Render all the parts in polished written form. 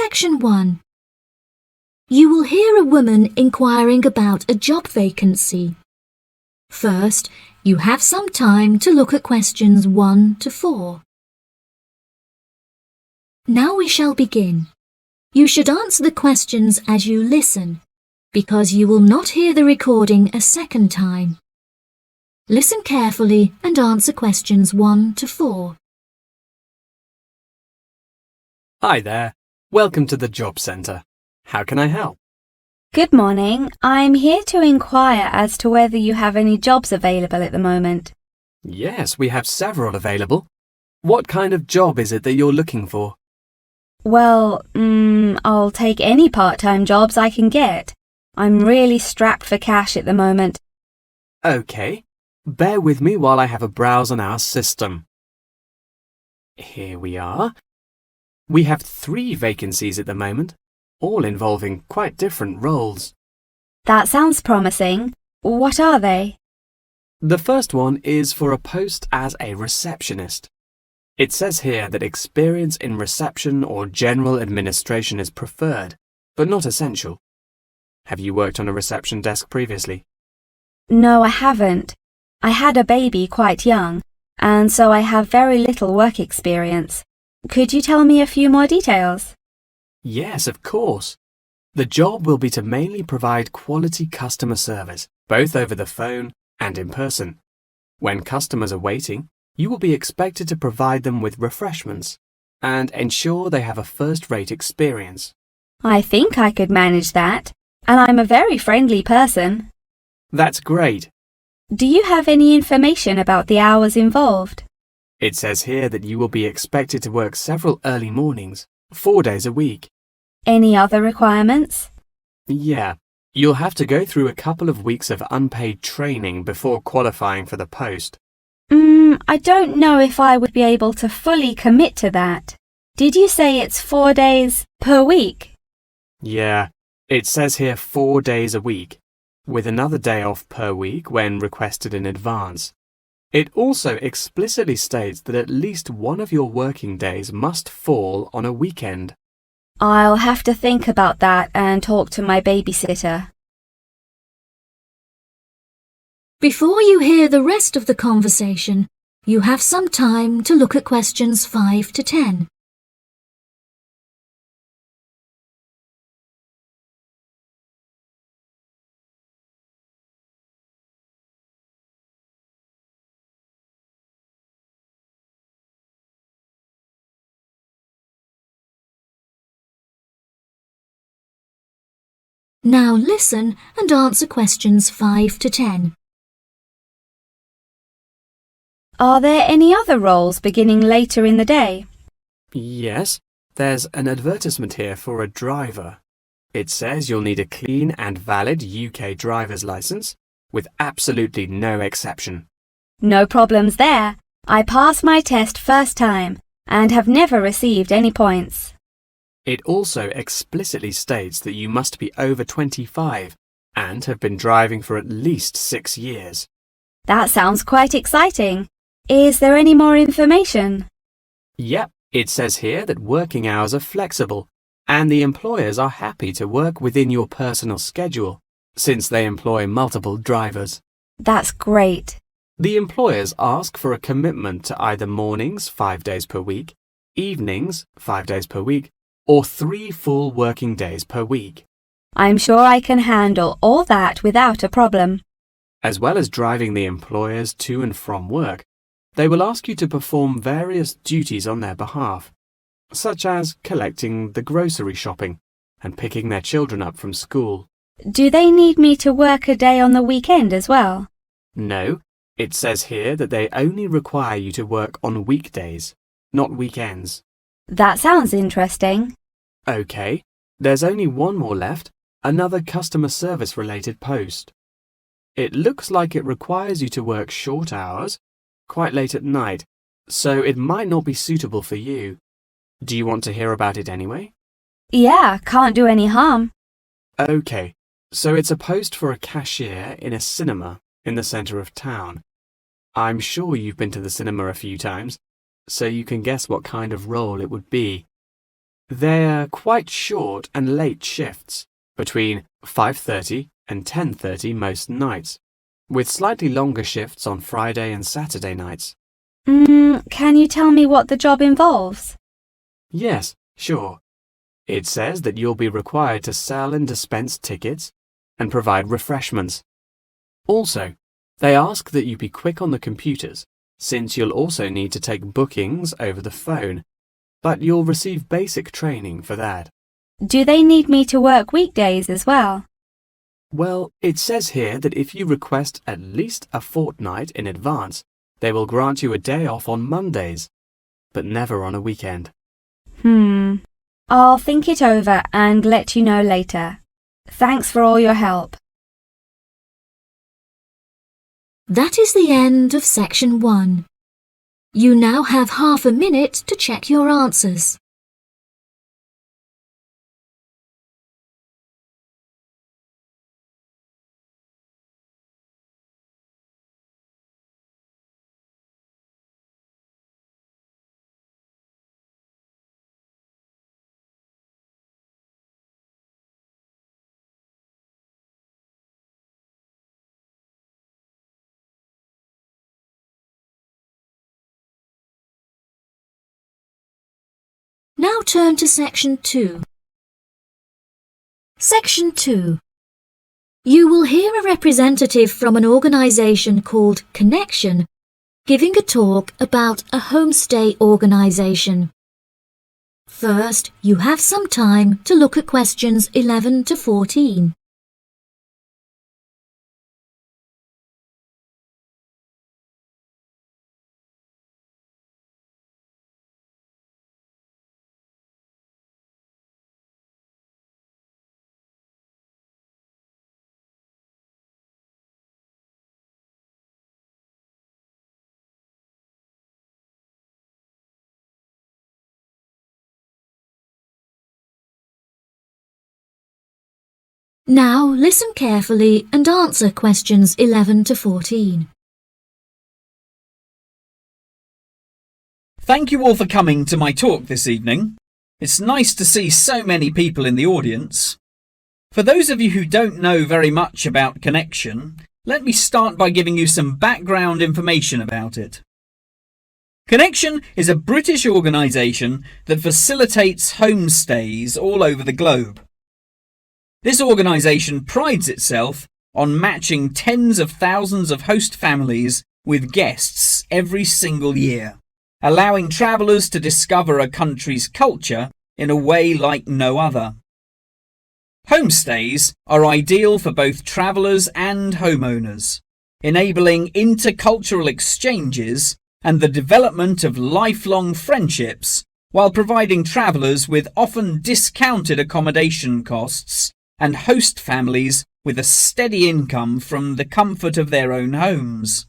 Section 1. You will hear a woman inquiring about a job vacancy. First, you have some time to look at questions 1 to 4. Now we shall begin. You should answer the questions as you listen, because you will not hear the recording a second time. Listen carefully and answer questions 1 to 4. Hi there. Welcome to the Job Centre. How can I help? Good morning. I'm here to inquire as to whether you have any jobs available at the moment. Yes, we have several available. What kind of job is it that you're looking for? Well, I'll take any part-time jobs I can get. I'm really strapped for cash at the moment. OK. Bear with me while I have a browse on our system. Here we are. We have 3 vacancies at the moment, all involving quite different roles. That sounds promising. What are they? The first one is for a post as a receptionist. It says here that experience in reception or general administration is preferred, but not essential. Have you worked on a reception desk previously? No, I haven't. I had a baby quite young, and so I have very little work experience. Could you tell me a few more details? Yes, of course. The job will be to mainly provide quality customer service, both over the phone and in person. When customers are waiting, you will be expected to provide them with refreshments and ensure they have a first-rate experience. I think I could manage that, and I'm a very friendly person. That's great. Do you have any information about the hours involved? It says here that you will be expected to work several early mornings, 4 days a week. Any other requirements? Yeah, you'll have to go through a couple of weeks of unpaid training before qualifying for the post. I don't know if I would be able to fully commit to that. Did you say it's 4 days per week? Yeah, it says here 4 days a week, with another day off per week when requested in advance. It also explicitly states that at least one of your working days must fall on a weekend. I'll have to think about that and talk to my babysitter. Before you hear the rest of the conversation, you have some time to look at questions 5 to 10. Now listen and answer questions 5 to 10. Are there any other roles beginning later in the day? Yes, there's an advertisement here for a driver. It says you'll need a clean and valid UK driver's licence, with absolutely no exception. No problems there. I passed my test first time and have never received any points. It also explicitly states that you must be over 25 and have been driving for at least 6 years. That sounds quite exciting. Is there any more information? Yep, it says here that working hours are flexible and the employers are happy to work within your personal schedule since they employ multiple drivers. That's great. The employers ask for a commitment to either mornings 5 days per week, evenings 5 days per week, or 3 full working days per week. I'm sure I can handle all that without a problem. As well as driving the employers to and from work, they will ask you to perform various duties on their behalf, such as collecting the grocery shopping and picking their children up from school. Do they need me to work a day on the weekend as well? No, it says here that they only require you to work on weekdays, not weekends. That sounds interesting. OK, there's only one more left, another customer service related post. It looks like it requires you to work short hours, quite late at night, so it might not be suitable for you. Do you want to hear about it anyway? Yeah, can't do any harm. OK, so it's a post for a cashier in a cinema in the centre of town. I'm sure you've been to the cinema a few times, so you can guess what kind of role it would be. They're quite short and late shifts, between 5:30 and 10:30 most nights, with slightly longer shifts on Friday and Saturday nights. Can you tell me what the job involves? Yes, sure. It says that you'll be required to sell and dispense tickets and provide refreshments. Also, they ask that you be quick on the computers, since you'll also need to take bookings over the phone, but you'll receive basic training for that. Do they need me to work weekdays as well? Well, it says here that if you request at least a fortnight in advance, they will grant you a day off on Mondays, but never on a weekend. I'll think it over and let you know later. Thanks for all your help. That is the end of section 1. You now have half a minute to check your answers. Now turn to section 2. Section 2. You will hear a representative from an organisation called Connection giving a talk about a homestay organisation. First, you have some time to look at questions 11 to 14. Now listen carefully and answer questions 11 to 14. Thank you all for coming to my talk this evening. It's nice to see so many people in the audience. For those of you who don't know very much about Connection, let me start by giving you some background information about it. Connection is a British organisation that facilitates homestays all over the globe. This organisation prides itself on matching tens of thousands of host families with guests every single year, allowing travellers to discover a country's culture in a way like no other. Homestays are ideal for both travellers and homeowners, enabling intercultural exchanges and the development of lifelong friendships while providing travellers with often discounted accommodation costs and host families with a steady income from the comfort of their own homes.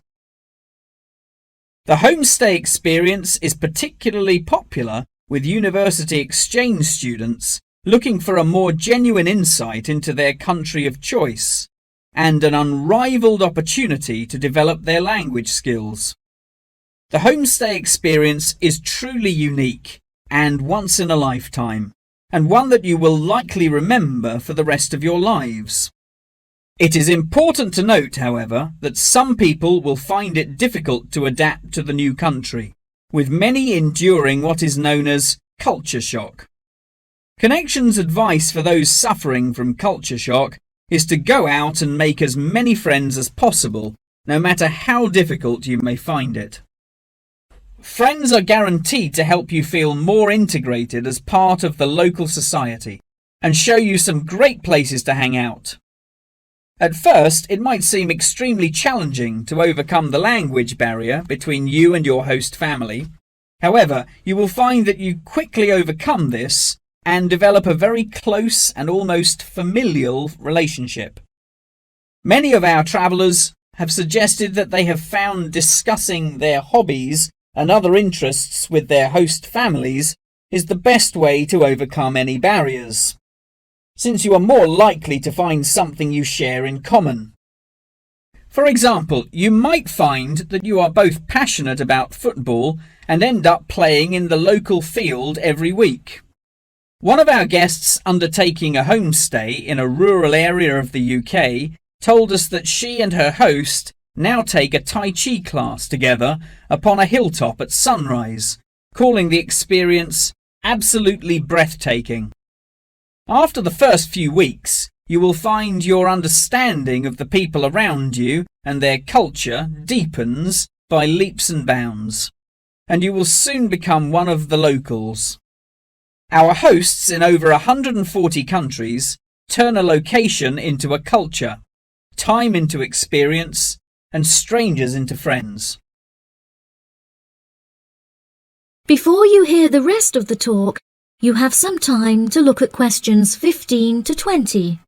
The homestay experience is particularly popular with university exchange students looking for a more genuine insight into their country of choice and an unrivaled opportunity to develop their language skills. The homestay experience is truly unique and once in a lifetime, and one that you will likely remember for the rest of your lives. It is important to note, however, that some people will find it difficult to adapt to the new country, with many enduring what is known as culture shock. Connection's advice for those suffering from culture shock is to go out and make as many friends as possible, no matter how difficult you may find it. Friends are guaranteed to help you feel more integrated as part of the local society and show you some great places to hang out. At first, it might seem extremely challenging to overcome the language barrier between you and your host family. However, you will find that you quickly overcome this and develop a very close and almost familial relationship. Many of our travellers have suggested that they have found discussing their hobbies and other interests with their host families is the best way to overcome any barriers, since you are more likely to find something you share in common. For example, you might find that you are both passionate about football and end up playing in the local field every week. One of our guests undertaking a homestay in a rural area of the UK told us that she and her host now take a Tai Chi class together upon a hilltop at sunrise, calling the experience absolutely breathtaking. After the first few weeks, you will find your understanding of the people around you and their culture deepens by leaps and bounds, and you will soon become one of the locals. Our hosts in over 140 countries turn a location into a culture, time into experience, and strangers into friends. Before you hear the rest of the talk, you have some time to look at questions 15 to 20.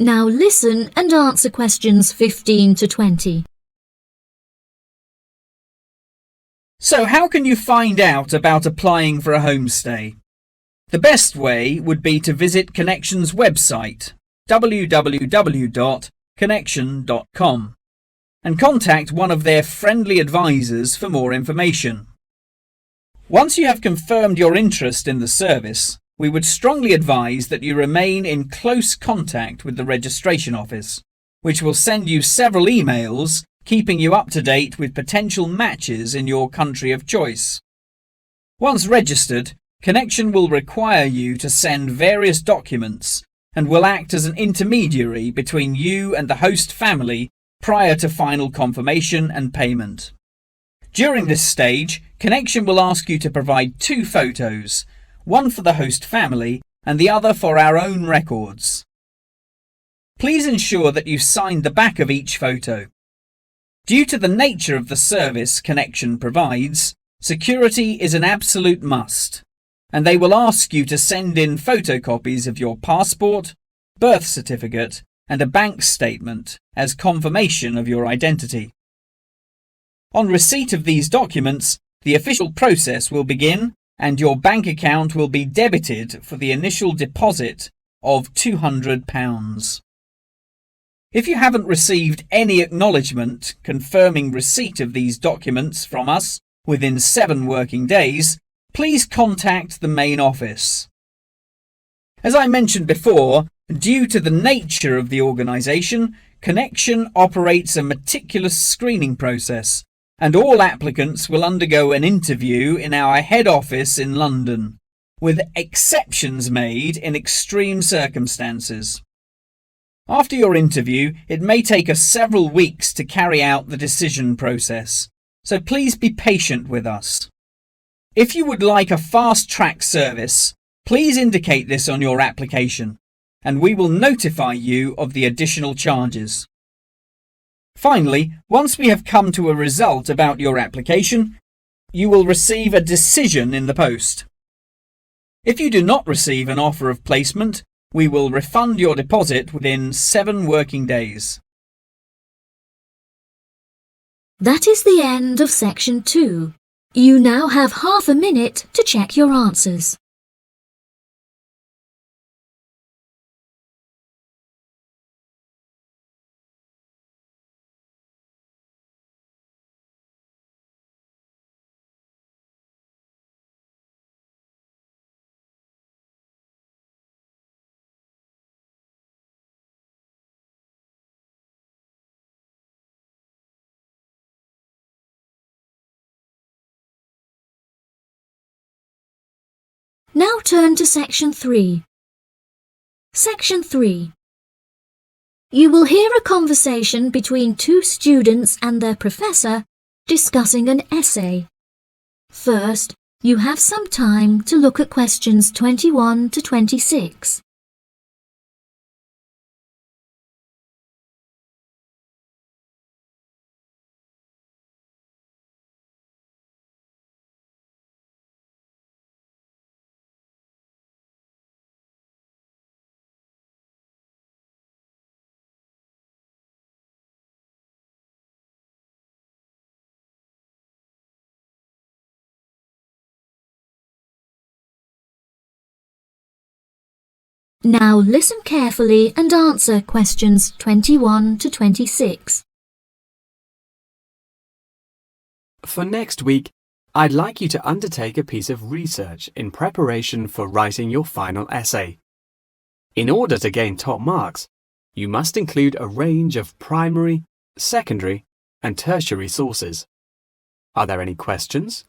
Now listen and answer questions 15 to 20. So how can you find out about applying for a homestay? The best way would be to visit Connection's website, www.connection.com, and contact one of their friendly advisors for more information. Once you have confirmed your interest in the service, we would strongly advise that you remain in close contact with the registration office, which will send you several emails keeping you up to date with potential matches in your country of choice. Once registered, Connection will require you to send various documents and will act as an intermediary between you and the host family prior to final confirmation and payment. During this stage, Connection will ask you to provide 2 photos, one for the host family and the other for our own records. Please ensure that you sign the back of each photo. Due to the nature of the service Connection provides, security is an absolute must, and they will ask you to send in photocopies of your passport, birth certificate, and a bank statement as confirmation of your identity. On receipt of these documents, the official process will begin and your bank account will be debited for the initial deposit of £200. If you haven't received any acknowledgement confirming receipt of these documents from us within 7 working days, please contact the main office. As I mentioned before, due to the nature of the organisation, Connection operates a meticulous screening process, and all applicants will undergo an interview in our head office in London, with exceptions made in extreme circumstances. After your interview, it may take us several weeks to carry out the decision process, so please be patient with us. If you would like a fast-track service, please indicate this on your application, and we will notify you of the additional charges. Finally, once we have come to a result about your application, you will receive a decision in the post. If you do not receive an offer of placement, we will refund your deposit within 7 working days. That is the end of section 2. You now have half a minute to check your answers. Now turn to section 3. Section 3. You will hear a conversation between 2 students and their professor discussing an essay. First, you have some time to look at questions 21 to 26. Now listen carefully and answer questions 21 to 26. For next week, I'd like you to undertake a piece of research in preparation for writing your final essay. In order to gain top marks, you must include a range of primary, secondary, and tertiary sources. Are there any questions?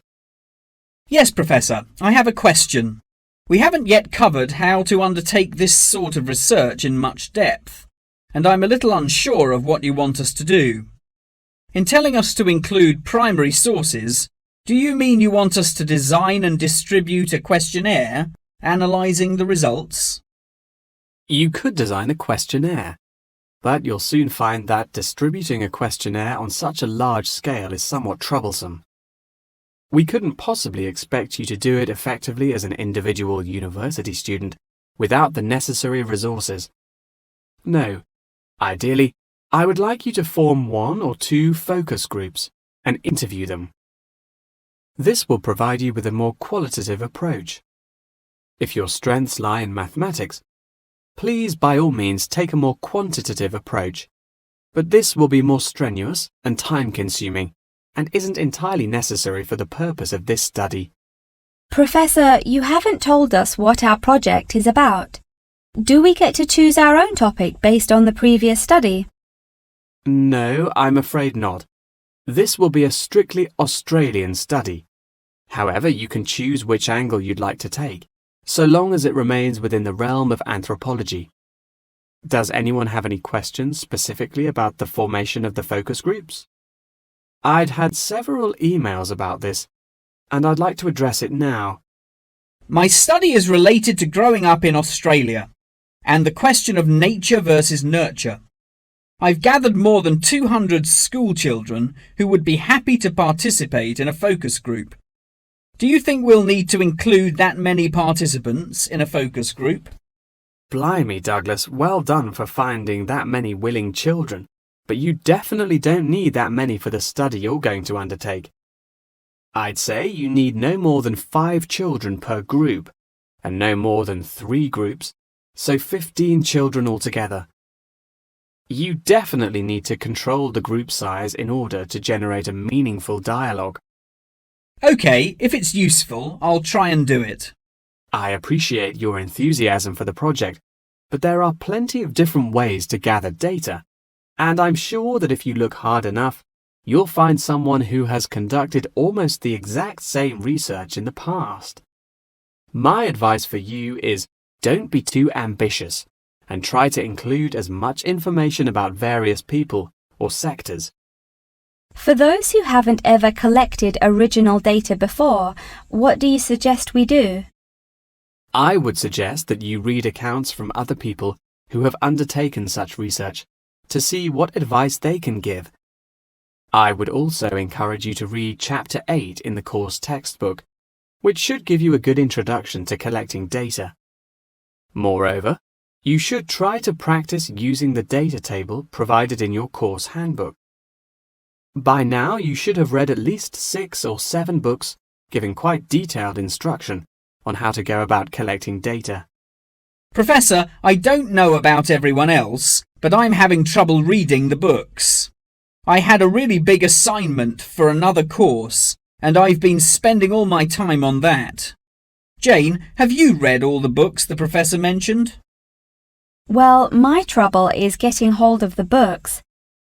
Yes, Professor, I have a question. We haven't yet covered how to undertake this sort of research in much depth, and I'm a little unsure of what you want us to do. In telling us to include primary sources, do you mean you want us to design and distribute a questionnaire, analysing the results? You could design a questionnaire, but you'll soon find that distributing a questionnaire on such a large scale is somewhat troublesome. We couldn't possibly expect you to do it effectively as an individual university student without the necessary resources. No, ideally, I would like you to form 1 or 2 focus groups and interview them. This will provide you with a more qualitative approach. If your strengths lie in mathematics, please by all means take a more quantitative approach, but this will be more strenuous and time-consuming and isn't entirely necessary for the purpose of this study. Professor, you haven't told us what our project is about. Do we get to choose our own topic based on the previous study? No, I'm afraid not. This will be a strictly Australian study. However, you can choose which angle you'd like to take, so long as it remains within the realm of anthropology. Does anyone have any questions specifically about the formation of the focus groups? I'd had several emails about this, and I'd like to address it now. My study is related to growing up in Australia and the question of nature versus nurture. I've gathered more than 200 school children who would be happy to participate in a focus group. Do you think we'll need to include that many participants in a focus group? Blimey, Douglas, well done for finding that many willing children, but you definitely don't need that many for the study you're going to undertake. I'd say you need no more than 5 children per group, and no more than 3 groups, so 15 children altogether. You definitely need to control the group size in order to generate a meaningful dialogue. OK, if it's useful, I'll try and do it. I appreciate your enthusiasm for the project, but there are plenty of different ways to gather data, and I'm sure that if you look hard enough, you'll find someone who has conducted almost the exact same research in the past. My advice for you is don't be too ambitious and try to include as much information about various people or sectors. For those who haven't ever collected original data before, what do you suggest we do? I would suggest that you read accounts from other people who have undertaken such research to see what advice they can give. I would also encourage you to read Chapter 8 in the course textbook, which should give you a good introduction to collecting data. Moreover, you should try to practice using the data table provided in your course handbook. By now, you should have read at least 6 or 7 books giving quite detailed instruction on how to go about collecting data. Professor, I don't know about everyone else, but I'm having trouble reading the books. I had a really big assignment for another course, and I've been spending all my time on that. Jane, have you read all the books the professor mentioned? Well, my trouble is getting hold of the books.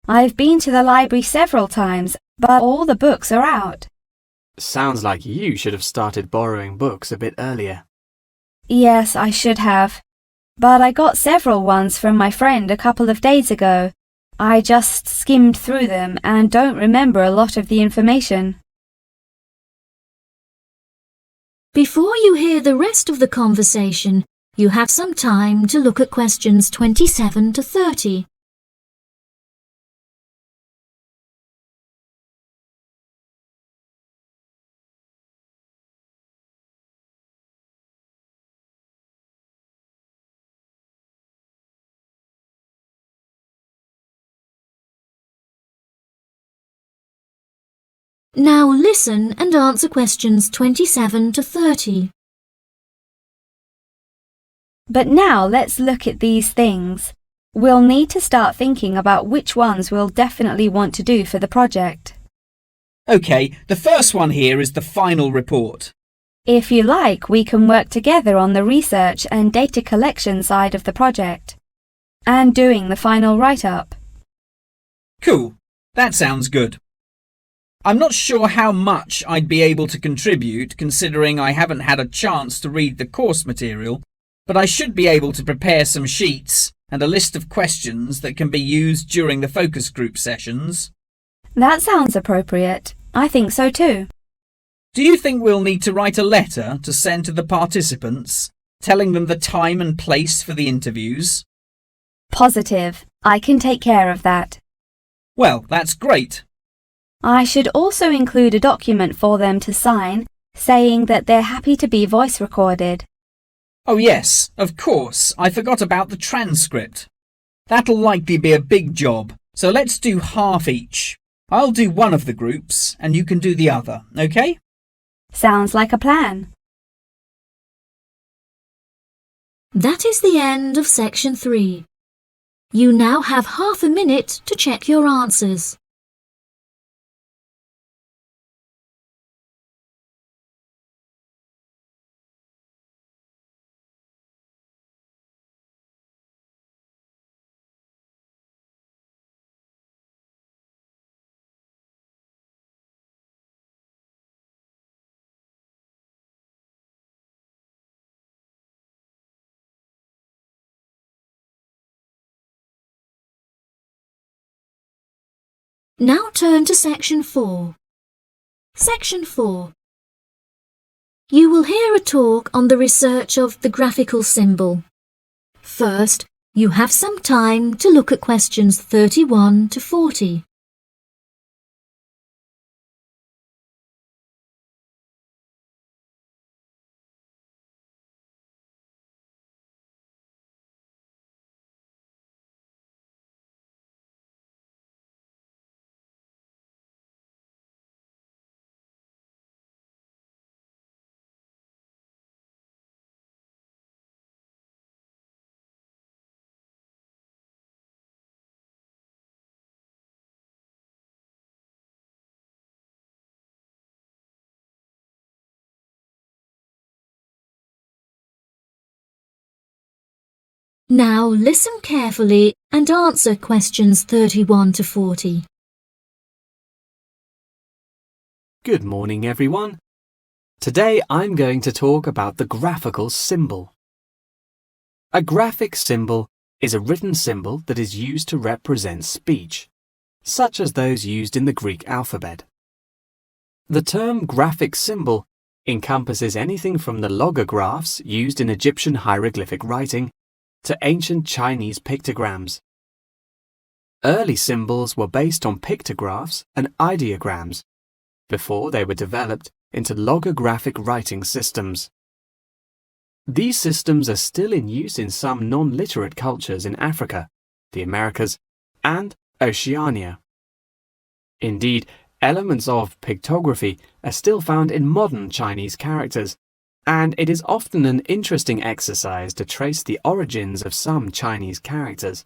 I've been to the library several times, but all the books are out. Sounds like you should have started borrowing books a bit earlier. Yes, I should have. But I got several ones from my friend a couple of days ago. I just skimmed through them and don't remember a lot of the information. Before you hear the rest of the conversation, you have some time to look at questions 27 to 30. Now listen and answer questions 27 to 30. But now let's look at these things. We'll need to start thinking about which ones we'll definitely want to do for the project. OK, the first one here is the final report. If you like, we can work together on the research and data collection side of the project and doing the final write-up. Cool, that sounds good. I'm not sure how much I'd be able to contribute considering I haven't had a chance to read the course material, but I should be able to prepare some sheets and a list of questions that can be used during the focus group sessions. That sounds appropriate. I think so too. Do you think we'll need to write a letter to send to the participants, telling them the time and place for the interviews? Positive. I can take care of that. Well, that's great. I should also include a document for them to sign saying that they're happy to be voice recorded. Oh yes, of course, I forgot about the transcript. That'll likely be a big job, so let's do half each. I'll do one of the groups and you can do the other, OK? Sounds like a plan. That is the end of section 3. You now have half a minute to check your answers. Now turn to section 4. Section 4. You will hear a talk on the research of the graphical symbol. First, you have some time to look at questions 31 to 40. Now listen carefully and answer questions 31 to 40. Good morning, everyone. Today I'm going to talk about the graphical symbol. A graphic symbol is a written symbol that is used to represent speech, such as those used in the Greek alphabet. The term graphic symbol encompasses anything from the logographs used in Egyptian hieroglyphic writing to ancient Chinese pictograms. Early symbols were based on pictographs and ideograms before they were developed into logographic writing systems. These systems are still in use in some non-literate cultures in Africa, the Americas, and Oceania. Indeed, elements of pictography are still found in modern Chinese characters, and it is often an interesting exercise to trace the origins of some Chinese characters.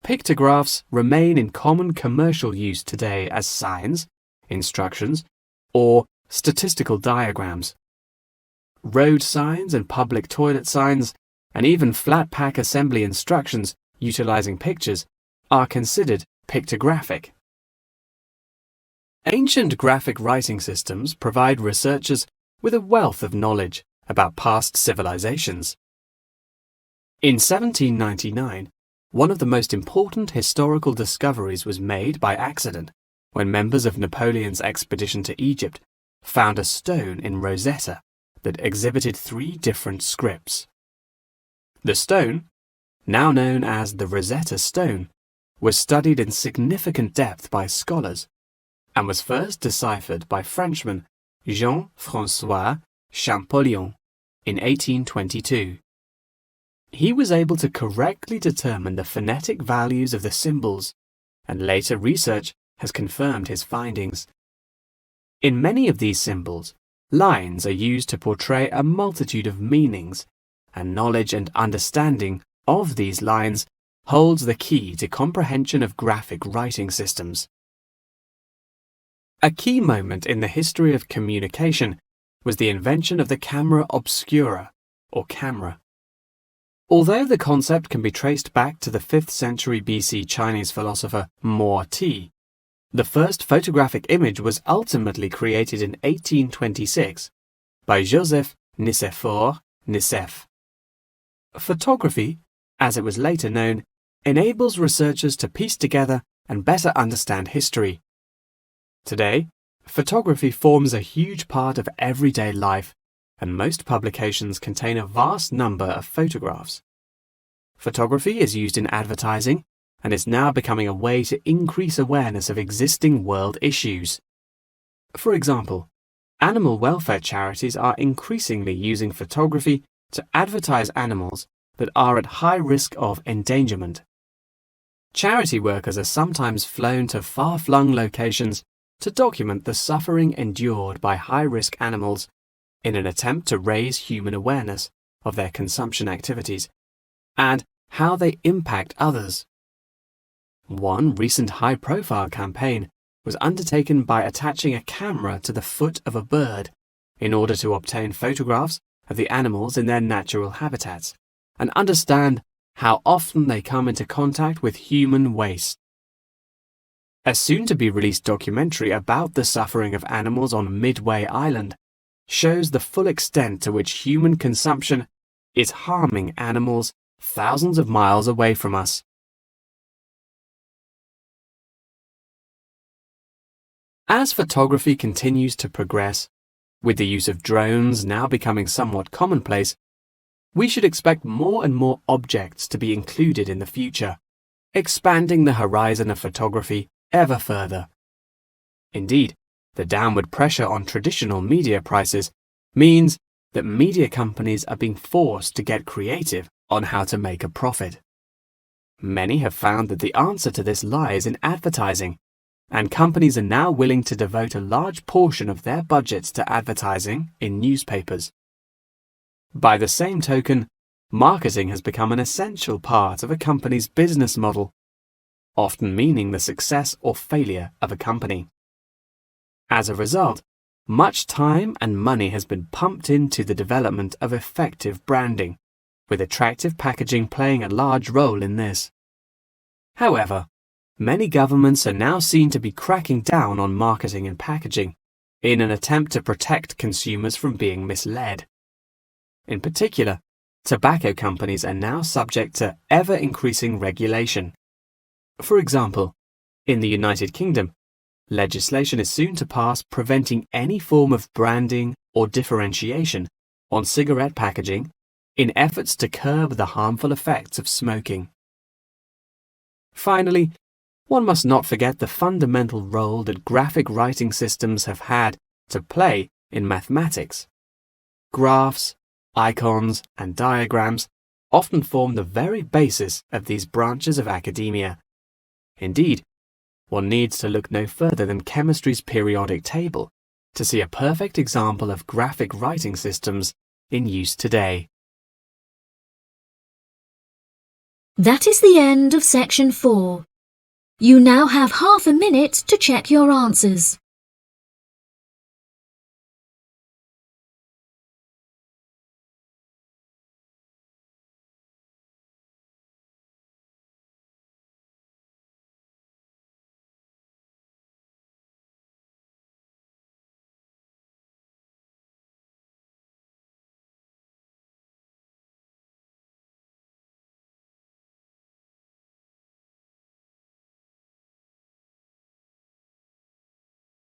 Pictographs remain in common commercial use today as signs, instructions, or statistical diagrams. Road signs and public toilet signs, and even flat pack assembly instructions utilizing pictures, are considered pictographic. Ancient graphic writing systems provide researchers with a wealth of knowledge about past civilizations. In 1799, one of the most important historical discoveries was made by accident when members of Napoleon's expedition to Egypt found a stone in Rosetta that exhibited 3 different scripts. The stone, now known as the Rosetta Stone, was studied in significant depth by scholars and was first deciphered by Frenchman Jean-François Champollion in 1822. He was able to correctly determine the phonetic values of the symbols, and later research has confirmed his findings. In many of these symbols, lines are used to portray a multitude of meanings, and knowledge and understanding of these lines holds the key to comprehension of graphic writing systems. A key moment in the history of communication was the invention of the camera obscura, or camera. Although the concept can be traced back to the 5th century BC Chinese philosopher Mo Ti, the first photographic image was ultimately created in 1826 by Joseph Nicephore Nicephre. Photography, as it was later known, enables researchers to piece together and better understand history. Today, photography forms a huge part of everyday life, and most publications contain a vast number of photographs. Photography is used in advertising and is now becoming a way to increase awareness of existing world issues. For example, animal welfare charities are increasingly using photography to advertise animals that are at high risk of endangerment. Charity workers are sometimes flown to far-flung locations to document the suffering endured by high-risk animals in an attempt to raise human awareness of their consumption activities and how they impact others. One recent high-profile campaign was undertaken by attaching a camera to the foot of a bird in order to obtain photographs of the animals in their natural habitats and understand how often they come into contact with human waste. A soon-to-be-released documentary about the suffering of animals on Midway Island shows the full extent to which human consumption is harming animals thousands of miles away from us. As photography continues to progress, with the use of drones now becoming somewhat commonplace, we should expect more and more objects to be included in the future, expanding the horizon of photography ever further. Indeed, the downward pressure on traditional media prices means that media companies are being forced to get creative on how to make a profit. Many have found that the answer to this lies in advertising, and companies are now willing to devote a large portion of their budgets to advertising in newspapers. By the same token, marketing has become an essential part of a company's business model, often meaning the success or failure of a company. As a result, much time and money has been pumped into the development of effective branding, with attractive packaging playing a large role in this. However, many governments are now seen to be cracking down on marketing and packaging in an attempt to protect consumers from being misled. In particular, tobacco companies are now subject to ever-increasing regulation. For example, in the United Kingdom, legislation is soon to pass preventing any form of branding or differentiation on cigarette packaging in efforts to curb the harmful effects of smoking. Finally, one must not forget the fundamental role that graphic writing systems have had to play in mathematics. Graphs, icons, and diagrams often form the very basis of these branches of academia. Indeed, one needs to look no further than chemistry's periodic table to see a perfect example of graphic writing systems in use today. That is the end of section 4. You now have half a minute to check your answers.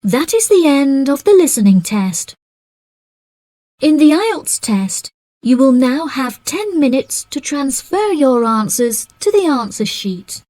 That is the end of the listening test. In the IELTS test, you will now have 10 minutes to transfer your answers to the answer sheet.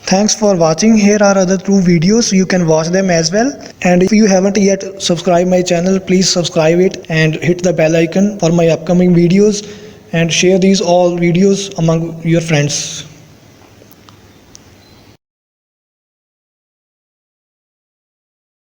Thanks for watching. Here are other 2 videos. You can watch them as well. And if you haven't yet subscribed my channel, please subscribe it and hit the bell icon for my upcoming videos, and share these all videos among your friends.